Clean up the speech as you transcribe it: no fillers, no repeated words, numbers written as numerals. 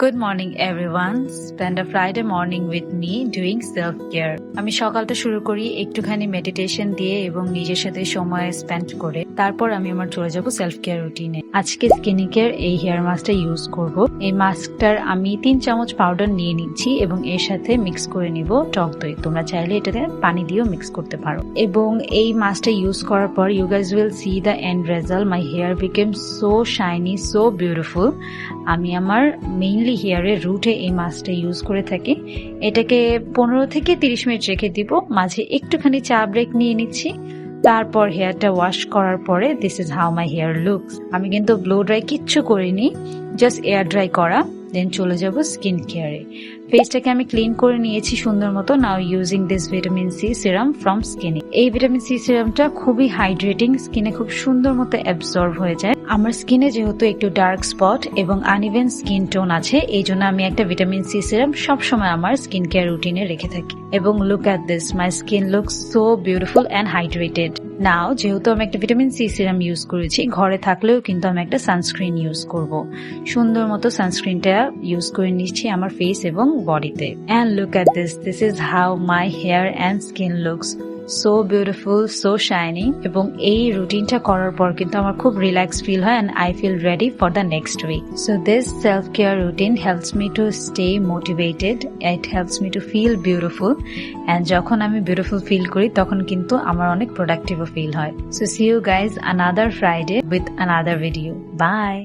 Good morning everyone. Spend a Friday morning with me doing self-care. আমি সকালটা শুরু করি একটুখানি মেডিটেশন দিয়ে এবং নিজের সাথে সময় স্পেন্ড করে। তারপর আমি আমার চলে যাব সেলফ কেয়ার রুটিনে। আজকে স্কিনি কেয়ার এই হেয়ার মাস্কটা ইউজ করব। এই মাস্কটার আমি 3 চামচ পাউডার নিয়ে নিচ্ছি এবং এর সাথে মিক্স করে নিব টক দই। তোমরা চাইলে এটাতে পানি দিয়েও মিক্স করতে পারো। এবং এই মাস্কটা ইউজ করার পর you guys will see the end result. My hair became so shiny, so beautiful. আমি আমার মেইনলি হেয়ারের রুটে এই মাস্কটা ইউজ করে থাকি। এটাকে 15 থেকে 30 মিনিট রেখে দিব, মাঝে একটুখানি চা ব্রেক নিয়ে নিচ্ছি। তারপর হেয়ারটা ওয়াশ করার পরে this is how my hair looks. আমি কিন্তু ব্লো ড্রাই কিচ্ছু করিনি, জাস্ট এয়ার ড্রাই করা। দেন চলে যাব স্কিন কেয়ারে। ফেসটাকে আমি ক্লিন করে নিয়েছি সুন্দর মতো। Now using this vitamin C serum from Skinny. এই ভিটামিন সি সিরামটা খুবই হাইড্রেটিং, স্কিনে খুব সুন্দর মতো অ্যাবজর্ব হয়ে যায়। আমার স্কিনে যেহেতু একটু ডার্ক স্পট এবং আনইভেন স্কিন টোন আছে, এই জন্য আমি একটা ভিটামিন সি সিরাম সবসময় আমার স্কিন কেয়ার রুটিনে রেখে থাকি। এবং look at this, my skin looks so beautiful and hydrated. Now যেহেতু আমি একটা ভিটামিন সি সিরাম ইউজ করেছি, ঘরে থাকলেও কিন্তু আমি একটা সানস্ক্রিন ইউজ করব। সুন্দর মতো সানস্ক্রিনটা ইউজ করে নিচ্ছি আমার ফেস এবং বডিতে। And look at this, this is how my hair and skin looks so beautiful, so shiny. এবং এই রুটিনটা করার পর কিন্তু আমার খুব রিল্যাক্স ফিল হয় and I feel ready for the next week. So this self care routine helps me to stay motivated, it helps me to feel beautiful. And যখন আমি বিউটিফুল ফিল করি তখন কিন্তু আমার অনেক প্রোডাক্টিভও ফিল হয়। So C you guys another Friday with another video. By.